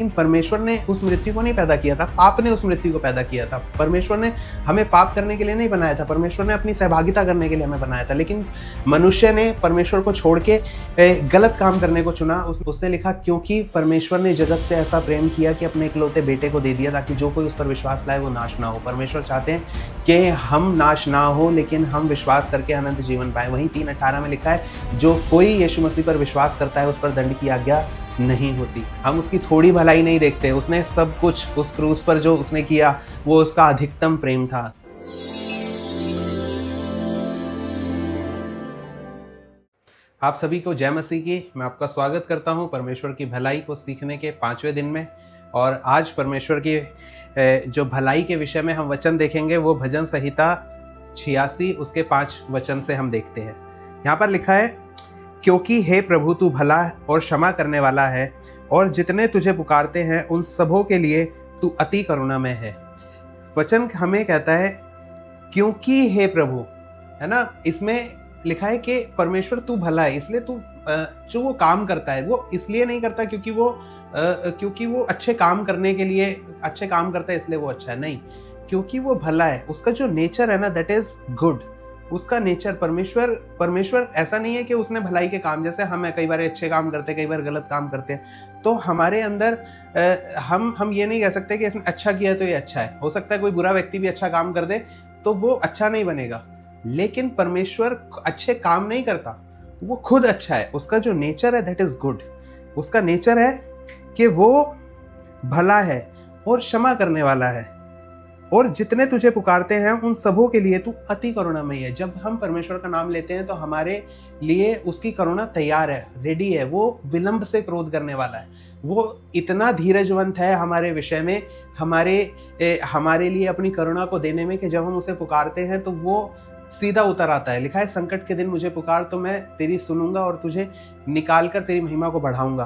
लेकिन परमेश्वर ने उस मृत्यु को नहीं पैदा किया था, पाप ने उस मृत्यु को पैदा किया था। परमेश्वर ने हमें पाप करने के लिए नहीं बनाया था, परमेश्वर ने अपनी सहभागिता करने के लिए हमें बनाया था। लेकिन मनुष्य ने परमेश्वर को छोड़ के गलत काम करने को चुना। उसने लिखा, क्योंकि परमेश्वर ने जगत से ऐसा प्रेम किया कि अपने इकलौते बेटे को दे दिया, ताकि जो कोई उस पर विश्वास लाए वो नाश ना हो। परमेश्वर चाहते हैं कि हम नाश ना हो, लेकिन हम विश्वास करके अनंत जीवन पाए। वहीं 3:18 में लिखा है, जो कोई यीशु मसीह पर विश्वास करता है उस पर दंड की आज्ञा नहीं होती। हम उसकी थोड़ी भलाई नहीं देखते, उसने सब कुछ उस क्रूस पर जो उसने किया वो उसका अधिकतम प्रेम था। आप सभी को जय मसीह की। मैं आपका स्वागत करता हूं परमेश्वर की भलाई को सीखने के 5वें दिन में। और आज परमेश्वर की जो भलाई के विषय में हम वचन देखेंगे वो भजन संहिता 86 उसके 5 वचन से हम देखते हैं। यहाँ पर लिखा है, क्योंकि हे प्रभु तू भला और क्षमा करने वाला है, और जितने तुझे पुकारते हैं उन सबों के लिए तू अति करुणामय है। वचन हमें कहता है क्योंकि हे प्रभु, है ना। इसमें लिखा है कि परमेश्वर तू भला है, इसलिए तू जो वो काम करता है वो इसलिए नहीं करता क्योंकि वो अच्छे काम करने के लिए अच्छे काम करता है इसलिए वो अच्छा है, नहीं, क्योंकि वो भला है। उसका जो नेचर है ना, दैट इज गुड। उसका नेचर, परमेश्वर ऐसा नहीं है कि उसने भलाई के काम, जैसे हम कई बार अच्छे काम करते हैं, कई बार गलत काम करते हैं, तो हमारे अंदर हम ये नहीं कह सकते कि इसने अच्छा किया तो ये अच्छा है। हो सकता है कोई बुरा व्यक्ति भी अच्छा काम कर दे तो वो अच्छा नहीं बनेगा, लेकिन परमेश्वर अच्छे काम नहीं करता, वो खुद अच्छा है। उसका जो नेचर है दैट इज गुड। उसका नेचर है कि वो भला है और क्षमा करने वाला है, और जितने तुझे पुकारते हैं उन सबों के लिए तू अति करुणामय है। जब हम परमेश्वर का नाम लेते हैं तो हमारे लिए उसकी करुणा तैयार है, रेडी है। वो विलंब से क्रोध करने वाला है, वो इतना धीरजवंत है हमारे विषय में, हमारे लिए अपनी करुणा को देने में, कि जब हम उसे पुकारते हैं तो वो सीधा उतर आता है। लिखा है, संकट के दिन मुझे पुकार तो मैं तेरी सुनूंगा और तुझे निकाल कर तेरी महिमा को बढ़ाऊंगा।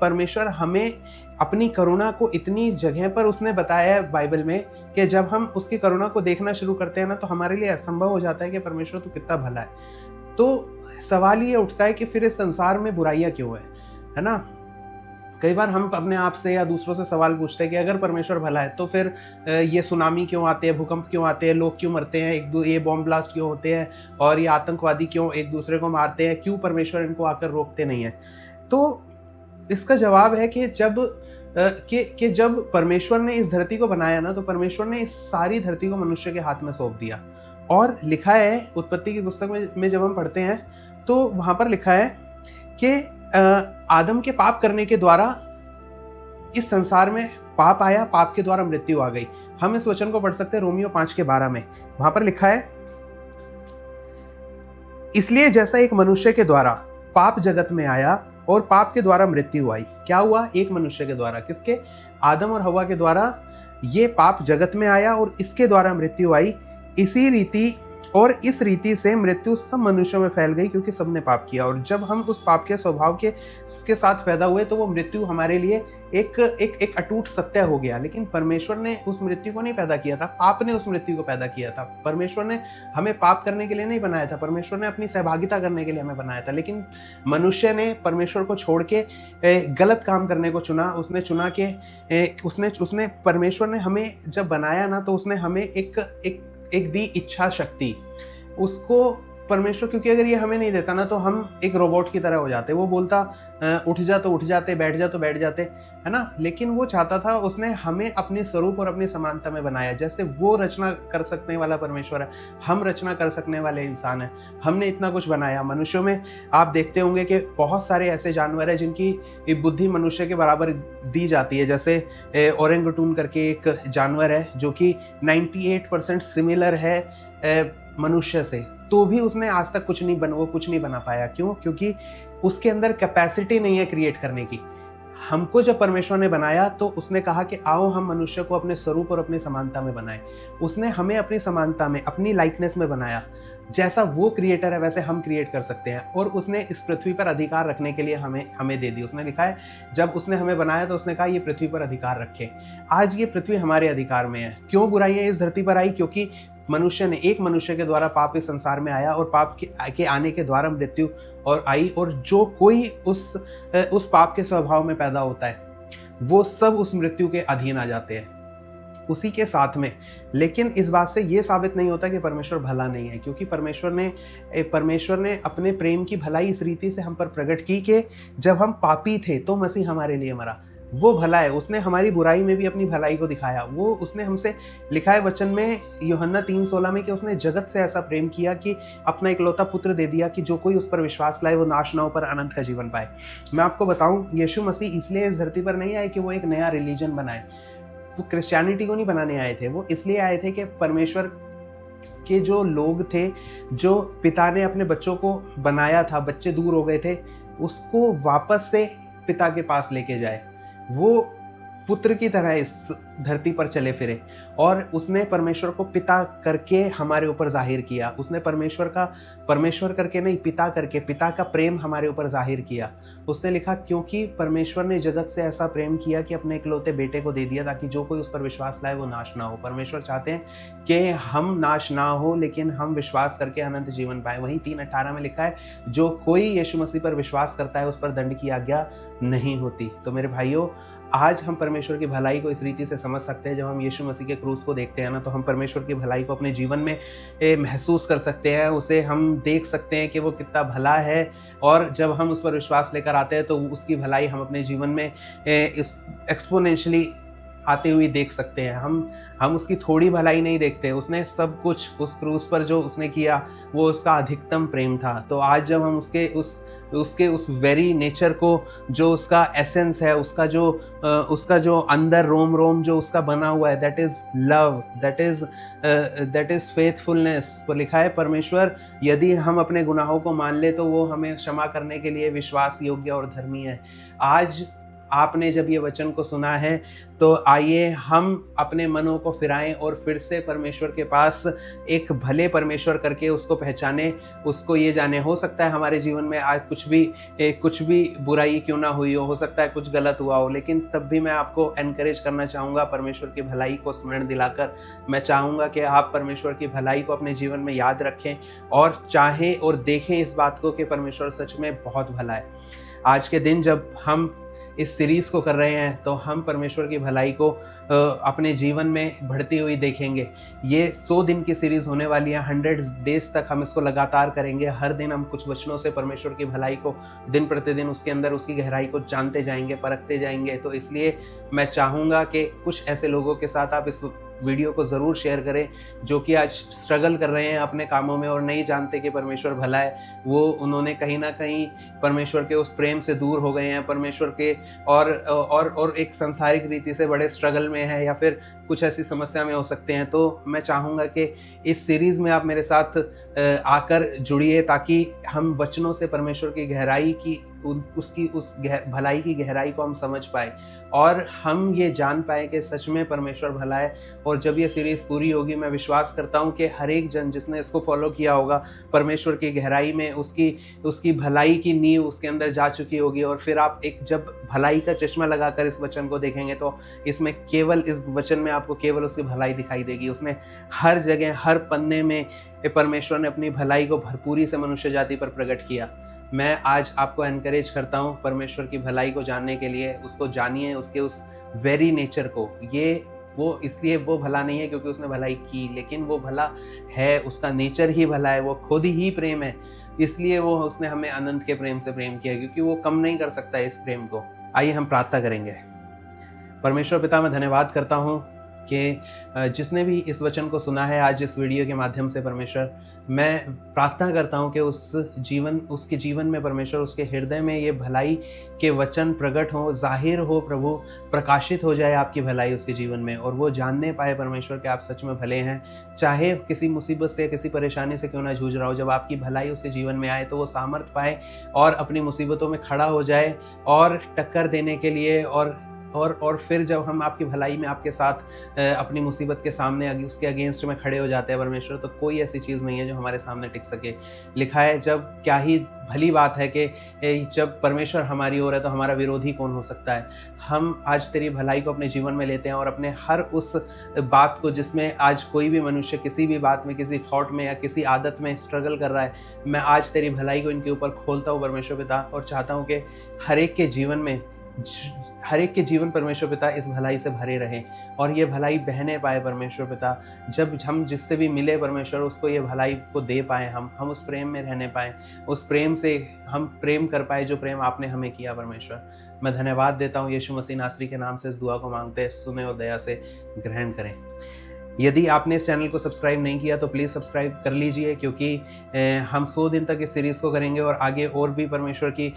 परमेश्वर हमें अपनी करुणा को इतनी जगह पर उसने बताया है बाइबल में कि जब हम उसकी करुणा को देखना शुरू करते हैं ना, तो हमारे लिए असंभव हो जाता है कि परमेश्वर तू कितना भला है। तो सवाल ये उठता है कि फिर इस संसार में बुराइयां क्यों है ना। कई बार हम अपने आप से या दूसरों से सवाल पूछते हैं कि अगर परमेश्वर भला है तो फिर ये सुनामी क्यों आते हैं, भूकंप क्यों आते हैं, लोग क्यों मरते हैं, ये बॉम्ब ब्लास्ट क्यों होते हैं, और ये आतंकवादी क्यों एक दूसरे को मारते हैं, क्यों परमेश्वर इनको आकर रोकते नहीं है। तो इसका जवाब है कि जब परमेश्वर ने इस धरती को बनाया ना, तो परमेश्वर ने इस सारी धरती को मनुष्य के हाथ में सौंप दिया। और लिखा है उत्पत्ति की पुस्तक में जब हम पढ़ते हैं तो वहां पर लिखा है कि आदम के पाप करने के द्वारा इस संसार में पाप आया, पाप के द्वारा मृत्यु आ गई। हम इस वचन को पढ़ सकते हैं रोमियो 5:12 में। वहां पर लिखा है, इसलिए जैसा एक मनुष्य के द्वारा पाप जगत में आया और पाप के द्वारा मृत्यु आई। क्या हुआ? एक मनुष्य के द्वारा, किसके? आदम और हवा के द्वारा ये पाप जगत में आया और इसके द्वारा मृत्यु आई। इस रीति से मृत्यु सब मनुष्यों में फैल गई, क्योंकि सबने पाप किया। और जब हम उस पाप के स्वभाव के साथ पैदा हुए तो वो मृत्यु हमारे लिए एक अटूट सत्य हो गया। लेकिन परमेश्वर ने उस मृत्यु को नहीं पैदा किया था, पाप ने उस मृत्यु को पैदा किया था। परमेश्वर ने हमें पाप करने के लिए नहीं बनाया था, परमेश्वर ने अपनी सहभागिता करने के लिए हमें बनाया था। लेकिन मनुष्य ने परमेश्वर को छोड़ के गलत काम करने को चुना। उसने चुना कि परमेश्वर ने हमें जब बनाया ना, तो उसने हमें एक दी इच्छा शक्ति उसको परमेश्वर, क्योंकि अगर ये हमें नहीं देता ना तो हम एक रोबोट की तरह हो जाते। वो बोलता उठ जा तो उठ जाते, बैठ जा तो बैठ जाते, है ना। लेकिन वो चाहता था, उसने हमें अपने स्वरूप और अपनी समानता में बनाया। जैसे वो रचना कर सकने वाला परमेश्वर है, हम रचना कर सकने वाले इंसान हैं। हमने इतना कुछ बनाया। मनुष्यों में आप देखते होंगे कि बहुत सारे ऐसे जानवर हैं जिनकी बुद्धि मनुष्य के बराबर दी जाती है। जैसे ओरेंगुटून करके एक जानवर है जो कि 98% सिमिलर है मनुष्य से, तो भी उसने आज तक कुछ नहीं बना पाया। क्यों? क्योंकि उसके अंदर कैपेसिटी नहीं है क्रिएट करने की। हमको जब परमेश्वर ने बनाया तो उसने कहा कि आओ हम मनुष्य को अपने स्वरूप और अपनी समानता में बनाएं। उसने हमें अपनी समानता में, अपनी लाइकनेस में बनाया। जैसा वो क्रिएटर है वैसे हम क्रिएट कर सकते हैं, और उसने इस पृथ्वी पर अधिकार रखने के लिए हमें दे दी। उसने लिखा है, जब उसने हमें बनाया तो उसने कहा ये पृथ्वी पर अधिकार रखे। आज ये पृथ्वी हमारे अधिकार में है। क्यों बुराइयां इस धरती पर आई? क्योंकि एक मनुष्य के द्वारा पाप इस संसार में आया, और पाप के आने के द्वारा मृत्यु और आई। और जो कोई उस पाप के स्वभाव में पैदा होता है वो सब उस मृत्यु के अधीन आ जाते हैं उसी के साथ में। लेकिन इस बात से ये साबित नहीं होता कि परमेश्वर भला नहीं है, क्योंकि परमेश्वर ने अपने प्रेम की भलाई इस रीति से हम पर प्रकट की कि जब हम पापी थे तो मसीह हमारे लिए मरा। वो भला है, उसने हमारी बुराई में भी अपनी भलाई को दिखाया। वो उसने हमसे लिखा है वचन में यूहन्ना 3:16 में कि उसने जगत से ऐसा प्रेम किया कि अपना इकलौता पुत्र दे दिया कि जो कोई उस पर विश्वास लाए वो नाश ना हो पर अनंत का जीवन पाए। मैं आपको बताऊं, यीशु मसीह इसलिए इस धरती पर नहीं आए कि वो एक नया रिलीजन बनाए। वो क्रिश्चियनिटी को नहीं बनाने आए थे, वो इसलिए आए थे कि परमेश्वर के जो लोग थे, जो पिता ने अपने बच्चों को बनाया था, बच्चे दूर हो गए थे, उसको वापस से पिता के पास लेके जाए। वो पुत्र की तरह इस धरती पर चले फिरे और उसने परमेश्वर को पिता करके हमारे ऊपर जाहिर किया। उसने परमेश्वर करके नहीं, पिता करके, पिता का प्रेम हमारे ऊपर जाहिर किया। उसने लिखा क्योंकि परमेश्वर ने जगत से ऐसा प्रेम किया कि अपने इकलौते बेटे को दे दिया ताकि जो कोई उस पर विश्वास लाए वो नाश ना हो। परमेश्वर चाहते हैं कि हम नाश ना हो लेकिन हम विश्वास करके अनंत जीवन पाए। वहीं 3:18 में लिखा है, जो कोई यीशु मसीह पर विश्वास करता है उस पर दंड की आज्ञा नहीं होती। तो मेरे भाइयों, आज हम परमेश्वर की भलाई को इस रीति से समझ सकते हैं। जब हम यीशु मसीह के क्रूस को देखते हैं ना, तो हम परमेश्वर की भलाई को अपने जीवन में महसूस कर सकते हैं। उसे हम देख सकते हैं कि वो कितना भला है, और जब हम उस पर विश्वास लेकर आते हैं तो उसकी भलाई हम अपने जीवन में इस एक्सपोनेंशियली आते हुए देख सकते हैं। हम उसकी थोड़ी भलाई नहीं देखते। उसने सब कुछ उस क्रूस पर जो उसने किया वो उसका अधिकतम प्रेम था। तो आज जब हम उसके उस वेरी नेचर को, जो उसका एसेंस है, उसका जो अंदर रोम रोम जो उसका बना हुआ है, that is love, that is faithfulness. तो लिखा है परमेश्वर यदि हम अपने गुनाहों को मान ले तो वो हमें क्षमा करने के लिए विश्वास योग्य और धर्मी है। आज आपने जब ये वचन को सुना है तो आइए हम अपने मनों को फिराएं और फिर से परमेश्वर के पास एक भले परमेश्वर करके उसको पहचाने, उसको ये जाने। हो सकता है हमारे जीवन में आज कुछ भी बुराई क्यों ना हुई हो सकता है कुछ गलत हुआ हो, लेकिन तब भी मैं आपको एनकरेज करना चाहूँगा परमेश्वर की भलाई को स्मरण दिलाकर। मैं चाहूँगा कि आप परमेश्वर की भलाई को अपने जीवन में याद रखें और चाहें और देखें इस बात को कि परमेश्वर सच में बहुत भला है। आज के दिन जब हम इस सीरीज़ को कर रहे हैं तो हम परमेश्वर की भलाई को अपने जीवन में बढ़ती हुई देखेंगे। ये 100 दिन की सीरीज़ होने वाली है, 100 डेज तक हम इसको लगातार करेंगे। हर दिन हम कुछ वचनों से परमेश्वर की भलाई को दिन प्रतिदिन उसके अंदर उसकी गहराई को जानते जाएंगे, परखते जाएंगे। तो इसलिए मैं चाहूँगा कि कुछ ऐसे लोगों के साथ आप इस वीडियो को ज़रूर शेयर करें जो कि आज स्ट्रगल कर रहे हैं अपने कामों में और नहीं जानते कि परमेश्वर भला है। उन्होंने कहीं ना कहीं परमेश्वर के उस प्रेम से दूर हो गए हैं, परमेश्वर के और एक सांसारिक रीति से बड़े स्ट्रगल में है या फिर कुछ ऐसी समस्या में हो सकते हैं। तो मैं चाहूँगा कि इस सीरीज़ में आप मेरे साथ आकर जुड़िए ताकि हम वचनों से परमेश्वर की गहराई की उसकी भलाई की गहराई को हम समझ पाए और हम ये जान पाए कि सच में परमेश्वर भला है। और जब ये सीरीज़ पूरी होगी मैं विश्वास करता हूँ कि हर एक जन जिसने इसको फॉलो किया होगा परमेश्वर की गहराई में उसकी भलाई की नींव उसके अंदर जा चुकी होगी। और फिर आप एक जब भलाई का चश्मा लगाकर इस वचन को देखेंगे तो इसमें केवल इस वचन में आपको केवल उसकी भलाई दिखाई देगी। उसने हर जगह हर पन्ने में परमेश्वर ने अपनी भलाई को भरपूरी से मनुष्य जाति पर प्रकट किया। मैं आज आपको एनकरेज करता हूँ परमेश्वर की भलाई को जानने के लिए। उसको जानिए, उसके उस वेरी नेचर को। वो इसलिए वो भला नहीं है क्योंकि उसने भलाई की, लेकिन वो भला है, उसका नेचर ही भला है, वो खुद ही प्रेम है। इसलिए उसने हमें अनंत के प्रेम से प्रेम किया क्योंकि वो कम नहीं कर सकता इस प्रेम को। आइए हम प्रार्थना करेंगे। परमेश्वर पिता, मैं धन्यवाद करता हूँ कि जिसने भी इस वचन को सुना है आज इस वीडियो के माध्यम से, परमेश्वर मैं प्रार्थना करता हूँ कि उसके जीवन में परमेश्वर उसके हृदय में ये भलाई के वचन प्रकट हो, जाहिर हो प्रभु, प्रकाशित हो जाए आपकी भलाई उसके जीवन में और वो जानने पाए परमेश्वर कि आप सच में भले हैं। चाहे किसी मुसीबत से किसी परेशानी से क्यों ना जूझ रहा हो, जब आपकी भलाई उसके जीवन में आए तो वो सामर्थ पाए और अपनी मुसीबतों में खड़ा हो जाए और टक्कर देने के लिए और फिर जब हम आपकी भलाई में आपके साथ अपनी मुसीबत के सामने उसके अगेंस्ट में खड़े हो जाते हैं परमेश्वर, तो कोई ऐसी चीज़ नहीं है जो हमारे सामने टिक सके। लिखा है जब क्या ही भली बात है कि जब परमेश्वर हमारी ओर है तो हमारा विरोधी कौन हो सकता है। हम आज तेरी भलाई को अपने जीवन में लेते हैं और अपने हर उस बात को जिसमें आज कोई भी मनुष्य किसी भी बात में, किसी थॉट में या किसी आदत में स्ट्रगल कर रहा है, मैं आज तेरी भलाई को इनके ऊपर खोलता हूँ परमेश्वर पिता और चाहता हूँ कि हर एक के जीवन में हर एक के जीवन परमेश्वर पिता इस भलाई से भरे रहें और ये भलाई बहने पाए परमेश्वर पिता। जब हम जिससे भी मिले परमेश्वर, उसको ये भलाई को दे पाएँ, हम उस प्रेम में रहने पाएँ, उस प्रेम से हम प्रेम कर पाएँ जो प्रेम आपने हमें किया परमेश्वर। मैं धन्यवाद देता हूँ यीशु मसीह नासरी के नाम से इस दुआ को मांगते हैं, सुने और दया से ग्रहण करें। यदि आपने इस चैनल को सब्सक्राइब नहीं किया तो प्लीज़ सब्सक्राइब कर लीजिए, क्योंकि हम 100 दिन तक इस सीरीज़ को करेंगे और आगे और भी परमेश्वर की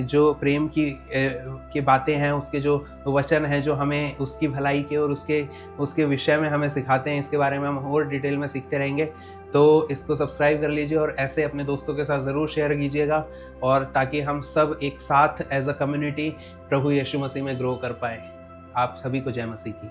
जो प्रेम की बातें हैं, उसके जो वचन हैं, जो हमें उसकी भलाई के और उसके विषय में हमें सिखाते हैं, इसके बारे में हम और डिटेल में सीखते रहेंगे। तो इसको सब्सक्राइब कर लीजिए और ऐसे अपने दोस्तों के साथ ज़रूर शेयर कीजिएगा, और ताकि हम सब एक साथ एज अ कम्युनिटी प्रभु यीशु मसीह में ग्रो कर पाएँ। आप सभी को जय मसीह की।